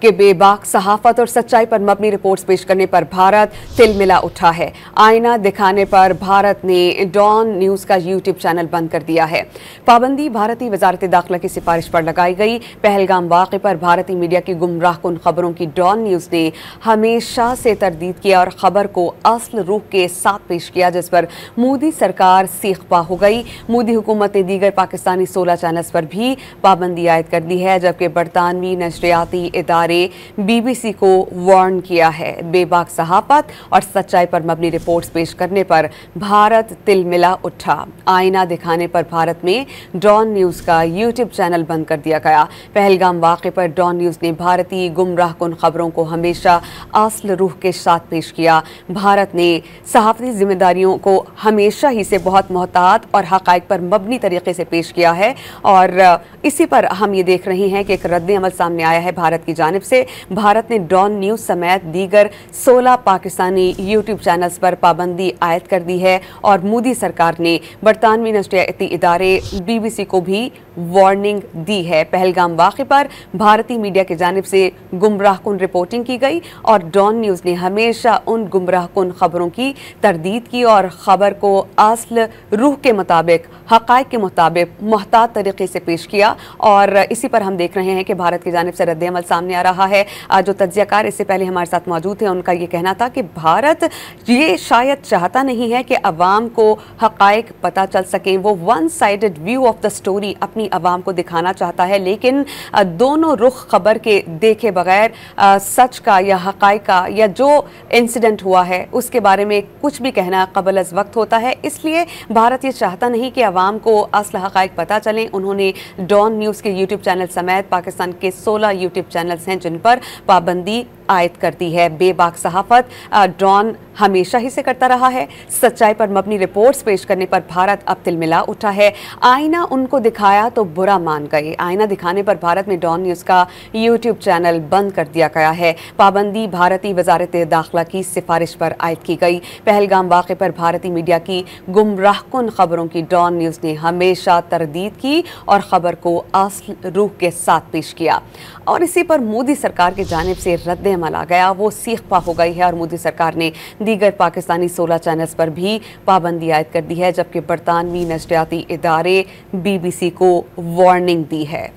कि बेबाक सहाफत और सच्चाई पर मबनी रिपोर्ट्स पेश करने पर भारत तिलमिला उठा है। आईना दिखाने पर भारत ने डॉन न्यूज़ का यूट्यूब चैनल बंद कर दिया है। पाबंदी भारतीय वजारत दाखिला की सिफारिश पर लगाई गई। पहलगाम वाक़े पर भारतीय मीडिया की गुमराहकुन खबरों की डॉन न्यूज़ ने हमेशा से तरदीद किया और खबर को असल रूह के साथ पेश किया, जिस पर मोदी सरकार सीखपा हो गई। मोदी हुकूमत ने दीगर पाकिस्तानी 16 चैनल्स पर भी पाबंदी आयद कर दी है, जबकि बरतानवी नशरियाती इदारे BBC को वार्न किया है। बेबाक सहाफत और सच्चाई पर मबनी रिपोर्ट्स पेश करने पर भारत तिलमिला उठा। आईना दिखाने पर भारत में डॉन न्यूज़ का यूट्यूब चैनल बंद कर दिया गया। पहलगाम वाक़े पर डॉन न्यूज़ ने भारतीय गुमराहकुन खबरों को हमेशा असल रूह के साथ पेश किया। भारत ने सहाफ़ती जिम्मेदारियों को हमेशा ही से बहुत मोहतात और हक़ाइक़ पर मबनी तरीके से पेश किया है और इसी पर हम ये देख रहे हैं कि एक रद्द अमल सामने आया है भारत की जानिब से। भारत ने डॉन न्यूज़ समेत दीगर 16 पाकिस्तानी यूट्यूब चैनल्स पर पाबंदी आयद कर दी है और मोदी सरकार ने बरतानवी नशरियाती इदारे BBC को भी वार्निंग दी है। पहलगाम वाक़े पर भारतीय मीडिया की जानिब से गुमराहकुन रिपोर्टिंग की गई और डॉन न्यूज़ ने हमेशा उन गुमराहकुन खबरों की तरदीद की और ख़बर को असल रूह के मुताबिक, हक़ाइक़ के मुताबिक मोहतात तरीके से पेश किया और इसी पर हम देख रहे हैं कि भारत की जानिब से रद्द अमल सामने आ रहा है। जो तज्ज़ियाकार इससे पहले हमारे साथ मौजूद थे, उनका ये कहना था कि भारत ये शायद चाहता नहीं है कि अवाम को हक़ाइक़ पता चल सकें। वो one sided view of the story अपनी अवाम को दिखाना चाहता है, लेकिन दोनों रुख खबर के देखे बगैर सच का या हक़ाइक़ का या जो इंसिडेंट हुआ है उसके बारे में कुछ भी कहना क़बल अज़ वक्त होता है। इसलिए भारत ये चाहता नहीं कि अवाम को असल हक़ाइक़ पता चलें। उन्होंने डॉन न्यूज़ के यूट्यूब चैनल समेत पाकिस्तान के 16 यूट्यूब चैनल्स हैं जिन पर पाबंदी आयद कर दी है। बेबाक सहाफत डॉन हमेशा ही से करता रहा है। सच्चाई पर मबनी रिपोर्ट्स पेश करने पर भारत अब तिलमिला उठा है। आईना उनको दिखाया तो बुरा मान गए। आईना दिखाने पर भारत में डॉन न्यूज़ का यूट्यूब चैनल बंद कर दिया गया है। पाबंदी भारतीय वजारत दाखिला की सिफारिश पर आयद की गई। पहलगाम वाक़े पर भारतीय मीडिया की गुमराहकुन खबरों की डॉन न्यूज़ ने हमेशा तरदीद की और ख़बर को असल रूह के साथ पेश किया और इसी पर मोदी सरकार की जानिब से रद्द अमल आ गया। वो सीखपा हो गई है और मोदी सरकार ने दीगर पाकिस्तानी 16 चैनल्स पर भी पाबंदी आयद कर दी है, जबकि बरतानवी नशरियाती इदारे BBC को वार्निंग दी है।